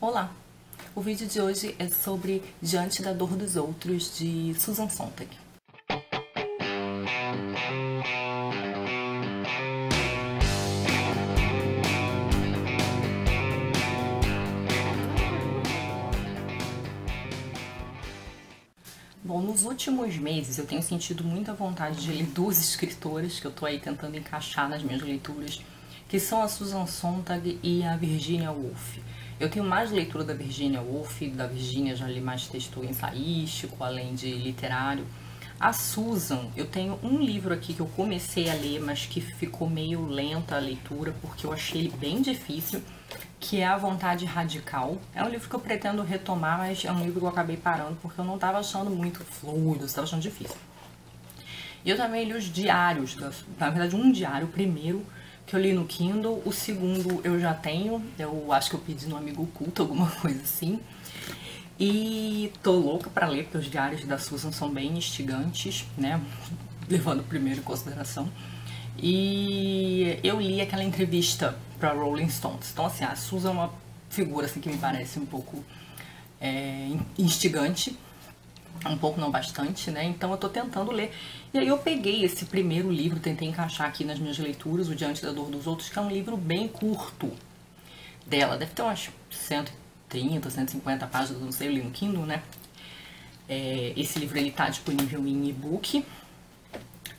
Olá! O vídeo de hoje é sobre Diante da Dor dos Outros, de Susan Sontag. Bom, nos últimos meses eu tenho sentido muita vontade de ler duas escritoras que eu tô aí tentando encaixar nas minhas leituras, que são a Susan Sontag e a Virginia Woolf. Eu tenho mais leitura da Virginia Woolf, da Virginia já li mais texto ensaístico, além de literário. A Susan, eu tenho um livro aqui que eu comecei a ler, mas que ficou meio lenta a leitura, porque eu achei ele bem difícil, que é A Vontade Radical. É um livro que eu pretendo retomar, mas é um livro que eu acabei parando, porque eu não estava achando muito fluido, estava achando difícil. E eu também li os diários, na verdade um diário, o primeiro, que eu li no Kindle, o segundo eu já tenho, eu acho que eu pedi no Amigo Oculto, alguma coisa assim. E tô louca pra ler, porque os diários da Susan são bem instigantes, né, levando o primeiro em consideração. E eu li aquela entrevista pra Rolling Stones, então assim, a Susan é uma figura assim, que me parece um pouco instigante, um pouco não bastante, né? Então eu tô tentando ler. E aí eu peguei esse primeiro livro, tentei encaixar aqui nas minhas leituras, O Diante da Dor dos Outros, que é um livro bem curto dela. Deve ter umas 130, 150 páginas, não sei, eu li no Kindle, né? Esse livro ele tá disponível em e-book.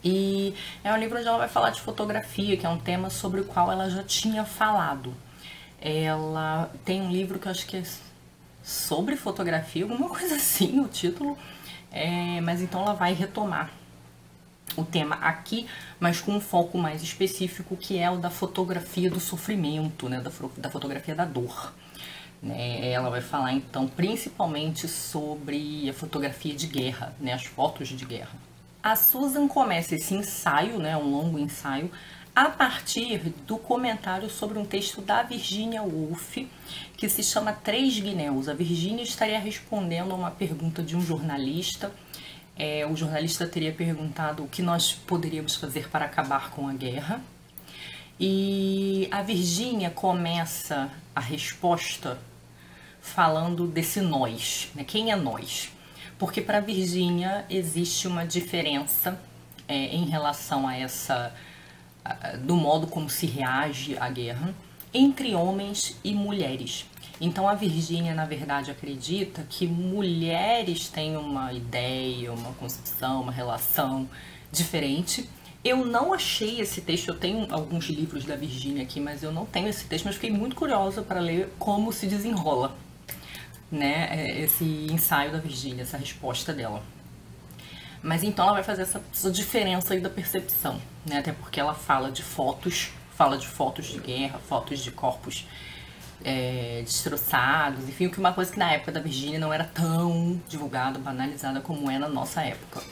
E é um livro onde ela vai falar de fotografia, que é um tema sobre o qual ela já tinha falado. Ela tem um livro que eu acho que é sobre fotografia, alguma coisa assim, o título. Mas então ela vai retomar o tema aqui, mas com um foco mais específico, que é o da fotografia do sofrimento, né, da fotografia da dor. Ela vai falar então principalmente sobre a fotografia de guerra, né, as fotos de guerra. A Susan começa esse ensaio, né, um longo ensaio, a partir do comentário sobre um texto da Virginia Woolf, que se chama Três Guinéus. A Virginia estaria respondendo a uma pergunta de um jornalista. O jornalista teria perguntado o que nós poderíamos fazer para acabar com a guerra. E a Virginia começa a resposta falando desse nós, né? Quem é nós? Porque para a Virginia existe uma diferença em relação a do modo como se reage à guerra entre homens e mulheres. Então a Virginia, na verdade, acredita que mulheres têm uma ideia, uma concepção, uma relação diferente. Eu não achei esse texto, eu tenho alguns livros da Virginia aqui, mas eu não tenho esse texto, mas fiquei muito curiosa para ler como se desenrola, né, esse ensaio da Virginia, essa resposta dela. Mas então ela vai fazer essa diferença aí da percepção, né? Até porque ela fala de fotos de guerra, fotos de corpos destroçados, enfim, uma coisa que na época da Virginia não era tão divulgada, banalizada como é na nossa época.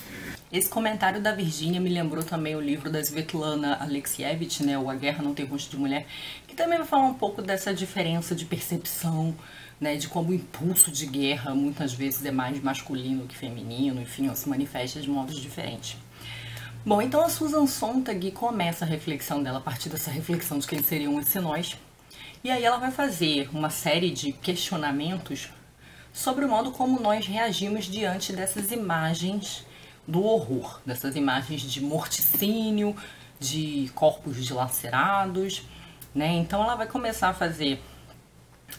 Esse comentário da Virginia me lembrou também o livro da Svetlana Alexievich, né, o A Guerra Não Tem Rosto de Mulher, que também vai falar um pouco dessa diferença de percepção, né, de como o impulso de guerra muitas vezes é mais masculino que feminino, enfim, se manifesta de modos diferentes. Bom, então a Susan Sontag começa a reflexão dela a partir dessa reflexão de quem seriam esse nós, e aí ela vai fazer uma série de questionamentos sobre o modo como nós reagimos diante dessas imagens do horror, dessas imagens de morticínio, de corpos dilacerados, né? Então ela vai começar a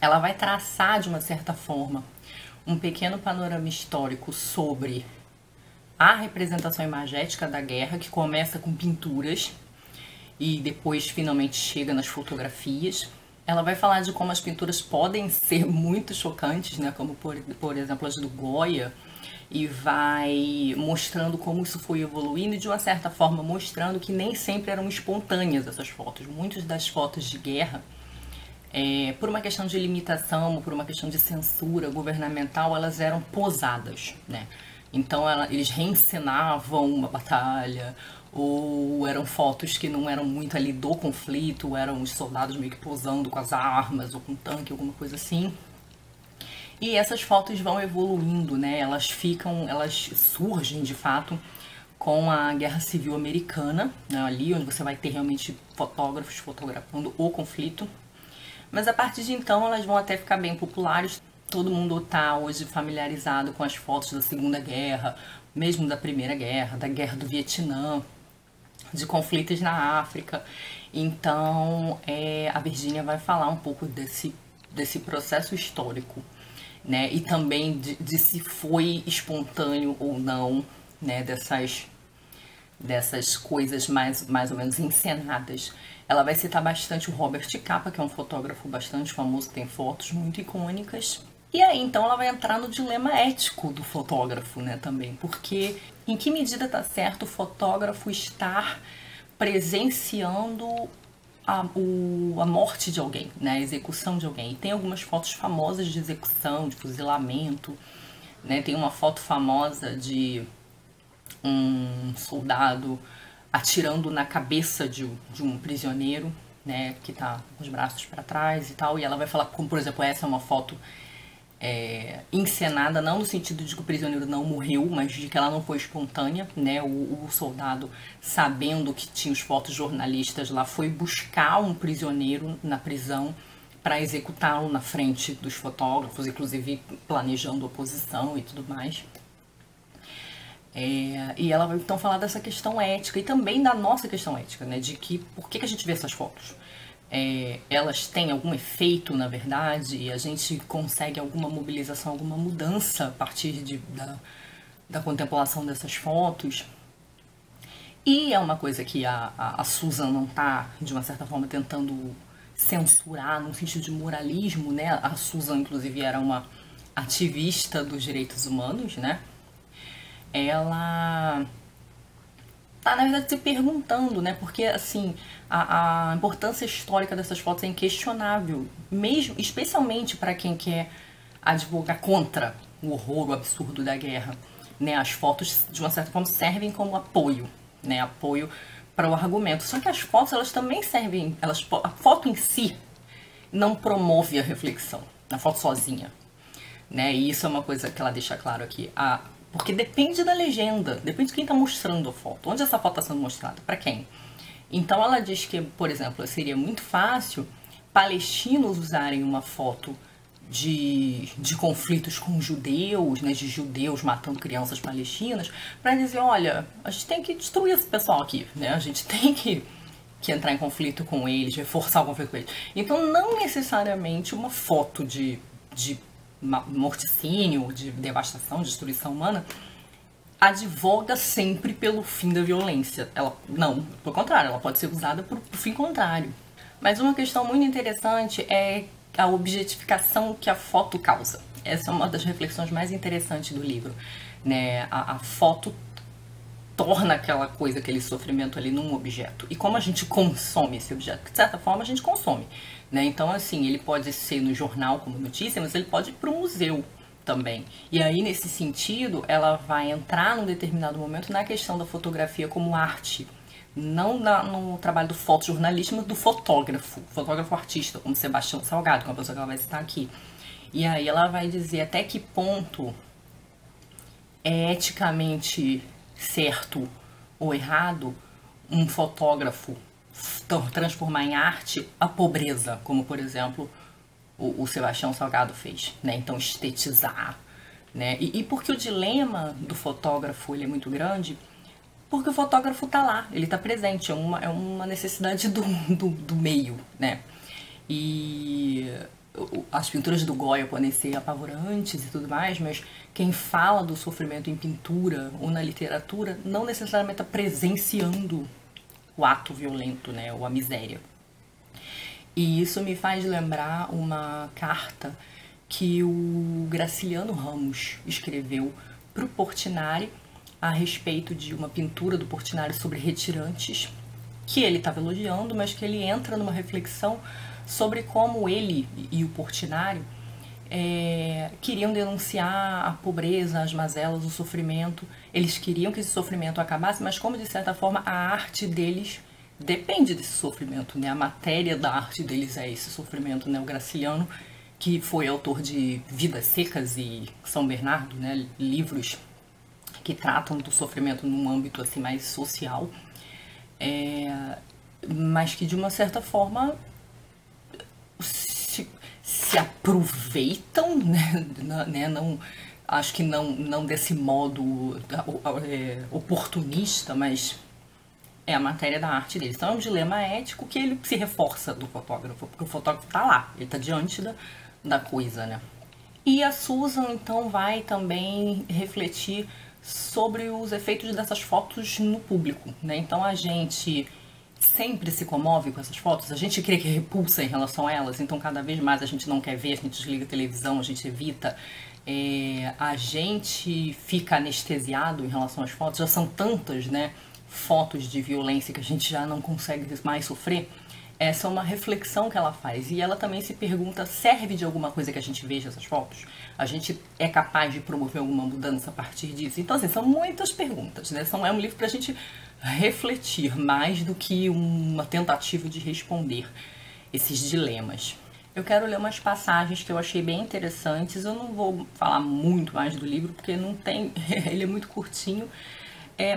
ela vai traçar de uma certa forma um pequeno panorama histórico sobre a representação imagética da guerra, que começa com pinturas e depois finalmente chega nas fotografias. Ela vai falar de como as pinturas podem ser muito chocantes, né? Como por exemplo as do Goya, e vai mostrando como isso foi evoluindo e de uma certa forma mostrando que nem sempre eram espontâneas essas fotos. Muitas das fotos de guerra, por uma questão de limitação, por uma questão de censura governamental, elas eram posadas, né? Então eles reencenavam uma batalha, ou eram fotos que não eram muito ali do conflito, eram os soldados meio que posando com as armas, ou com tanque, alguma coisa assim. E essas fotos vão evoluindo, né? Elas surgem de fato com a Guerra Civil Americana, né? Ali onde você vai ter realmente fotógrafos fotografando o conflito. Mas a partir de então elas vão até ficar bem populares. Todo mundo está hoje familiarizado com as fotos da Segunda Guerra, mesmo da Primeira Guerra, da Guerra do Vietnã, de conflitos na África. Então a Virginia vai falar um pouco desse processo histórico, né? E também de se foi espontâneo ou não, né? Dessas coisas mais ou menos encenadas. Ela vai citar bastante o Robert Capa, que é um fotógrafo bastante famoso, tem fotos muito icônicas. E aí, então, ela vai entrar no dilema ético do fotógrafo, né, também. Porque em que medida está certo o fotógrafo estar presenciando a morte de alguém, né, a execução de alguém. E tem algumas fotos famosas de execução, de fuzilamento, né, tem uma foto famosa de um soldado atirando na cabeça de um prisioneiro, né, que tá com os braços para trás e tal, e ela vai falar como, por exemplo, essa é uma foto encenada, não no sentido de que o prisioneiro não morreu, mas de que ela não foi espontânea, né, o soldado, sabendo que tinha os fotojornalistas lá, foi buscar um prisioneiro na prisão para executá-lo na frente dos fotógrafos, inclusive planejando oposição e tudo mais. E ela vai então falar dessa questão ética e também da nossa questão ética, né? De que por que a gente vê essas fotos? Elas têm algum efeito, na verdade, e a gente consegue alguma mobilização, alguma mudança a partir da contemplação dessas fotos. E é uma coisa que a Susan não está, de uma certa forma, tentando censurar, num sentido de moralismo, né? A Susan, inclusive, era uma ativista dos direitos humanos, né? Ela tá, na verdade, se perguntando, né? Porque, assim, a importância histórica dessas fotos é inquestionável, mesmo, especialmente para quem quer advogar contra o horror, o absurdo da guerra, né? As fotos, de uma certa forma, servem como apoio, né? Apoio para o argumento. Só que as fotos, elas também servem, a foto em si não promove a reflexão, a foto sozinha, né? E isso é uma coisa que ela deixa claro aqui. Porque depende da legenda, depende de quem está mostrando a foto. Onde essa foto está sendo mostrada? Para quem? Então ela diz que, por exemplo, seria muito fácil palestinos usarem uma foto de conflitos com judeus, né, de judeus matando crianças palestinas, para dizer, olha, a gente tem que destruir esse pessoal aqui, né? A gente tem que entrar em conflito com eles, reforçar o conflito com eles. Então não necessariamente uma foto de morticínio, de devastação, de destruição humana, advoga sempre pelo fim da violência. Não, pelo contrário, ela pode ser usada por fim contrário. Mas uma questão muito interessante é a objetificação que a foto causa. Essa é uma das reflexões mais interessantes do livro, né? A foto torna aquela coisa, aquele sofrimento ali num objeto. E como a gente consome esse objeto? De certa forma, a gente consome, né? Então, assim, ele pode ser no jornal como notícia, mas ele pode ir para o museu também. E aí, nesse sentido, ela vai entrar num determinado momento na questão da fotografia como arte. Não no trabalho do fotojornalista, mas do fotógrafo artista, como Sebastião Salgado, que é uma pessoa que ela vai citar aqui. E aí ela vai dizer até que ponto é eticamente certo ou errado um fotógrafo transformar em arte a pobreza, como por exemplo o Sebastião Salgado fez, né? Então estetizar, né? E porque o dilema do fotógrafo ele é muito grande, porque o fotógrafo tá lá, ele tá presente, é uma necessidade do meio, né? E as pinturas do Goya podem ser apavorantes e tudo mais, mas quem fala do sofrimento em pintura ou na literatura não necessariamente está presenciando o ato violento, né, ou a miséria. E isso me faz lembrar uma carta que o Graciliano Ramos escreveu para o Portinari a respeito de uma pintura do Portinari sobre retirantes, que ele estava elogiando, mas que ele entra numa reflexão sobre como ele e o Portinari queriam denunciar a pobreza, as mazelas, o sofrimento. Eles queriam que esse sofrimento acabasse, mas como de certa forma a arte deles depende desse sofrimento, né? A matéria da arte deles é esse sofrimento, né? O Graciliano, que foi autor de Vidas Secas e São Bernardo, né? Livros que tratam do sofrimento num âmbito assim mais social, mas que de uma certa forma se aproveitam, né? Não, acho que não desse modo oportunista, mas é a matéria da arte deles. Então é um dilema ético que ele se reforça do fotógrafo, porque o fotógrafo tá lá, ele tá diante da coisa, né? E a Susan, então, vai também refletir sobre os efeitos dessas fotos no público, né? Então a gente sempre se comove com essas fotos, a gente crê que repulsa em relação a elas, então cada vez mais a gente não quer ver, a gente desliga a televisão, a gente evita, a gente fica anestesiado em relação às fotos, já são tantas, né, fotos de violência que a gente já não consegue mais sofrer. Essa é uma reflexão que ela faz. E ela também se pergunta, serve de alguma coisa que a gente veja essas fotos? A gente é capaz de promover alguma mudança a partir disso? Então, assim, são muitas perguntas, né? É um livro pra gente refletir mais do que uma tentativa de responder esses dilemas. Eu quero ler umas passagens que eu achei bem interessantes. Eu não vou falar muito mais do livro, porque não tem... ele é muito curtinho.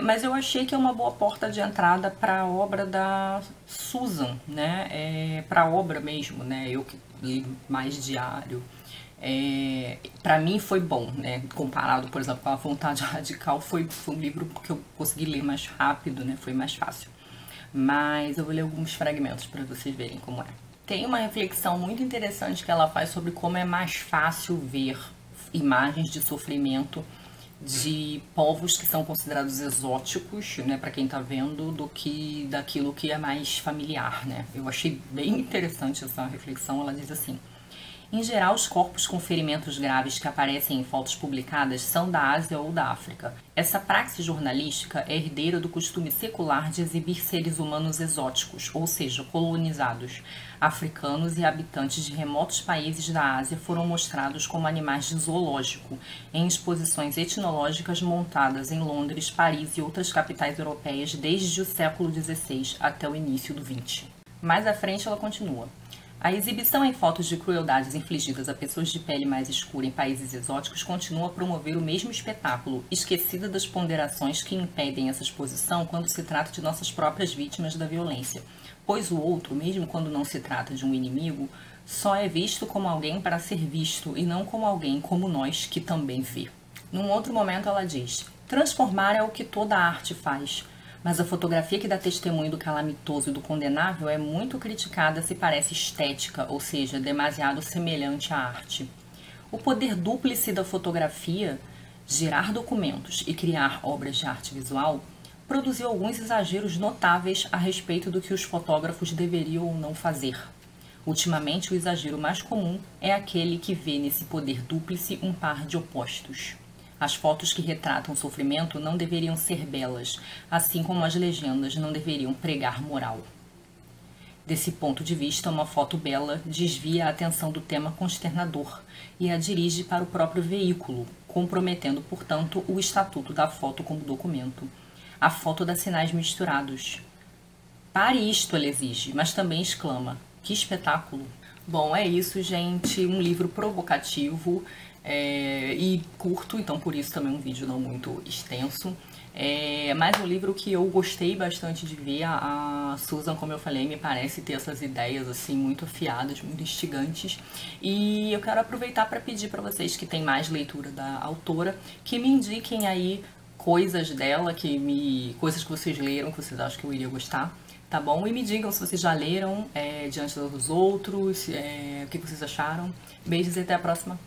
Mas eu achei que é uma boa porta de entrada para a obra da Susan, né? Para a obra mesmo, né? Eu que li mais diário. Para mim foi bom, né? Comparado, por exemplo, com A Vontade Radical, foi um livro que eu consegui ler mais rápido, né? Foi mais fácil. Mas eu vou ler alguns fragmentos para vocês verem como é. Tem uma reflexão muito interessante que ela faz sobre como é mais fácil ver imagens de sofrimento de povos que são considerados exóticos, né, para quem tá vendo, do que daquilo que é mais familiar, né? Eu achei bem interessante essa reflexão. Ela diz assim: em geral, os corpos com ferimentos graves que aparecem em fotos publicadas são da Ásia ou da África. Essa praxe jornalística é herdeira do costume secular de exibir seres humanos exóticos, ou seja, colonizados. Africanos e habitantes de remotos países da Ásia foram mostrados como animais de zoológico, em exposições etnológicas montadas em Londres, Paris e outras capitais europeias desde o século XVI até o início do XX. Mais à frente, ela continua. A exibição em fotos de crueldades infligidas a pessoas de pele mais escura em países exóticos continua a promover o mesmo espetáculo, esquecida das ponderações que impedem essa exposição quando se trata de nossas próprias vítimas da violência, pois o outro, mesmo quando não se trata de um inimigo, só é visto como alguém para ser visto e não como alguém como nós que também vê. Num outro momento ela diz: transformar é o que toda arte faz. Mas a fotografia que dá testemunho do calamitoso e do condenável é muito criticada se parece estética, ou seja, demasiado semelhante à arte. O poder dúplice da fotografia, gerar documentos e criar obras de arte visual, produziu alguns exageros notáveis a respeito do que os fotógrafos deveriam ou não fazer. Ultimamente, o exagero mais comum é aquele que vê nesse poder dúplice um par de opostos. As fotos que retratam o sofrimento não deveriam ser belas, assim como as legendas não deveriam pregar moral. Desse ponto de vista, uma foto bela desvia a atenção do tema consternador e a dirige para o próprio veículo, comprometendo, portanto, o estatuto da foto como documento. A foto dá sinais misturados. Pare isto, ela exige, mas também exclama: que espetáculo! Bom, é isso, gente. Um livro provocativo e curto, então por isso também um vídeo não muito extenso. Mas um livro que eu gostei bastante de ver. A Susan, como eu falei, me parece ter essas ideias assim muito afiadas, muito instigantes. E eu quero aproveitar para pedir para vocês que têm mais leitura da autora, que me indiquem aí coisas dela, coisas que vocês leram, que vocês acham que eu iria gostar. Tá bom? E me digam se vocês já leram Diante dos Outros, o que vocês acharam. Beijos e até a próxima.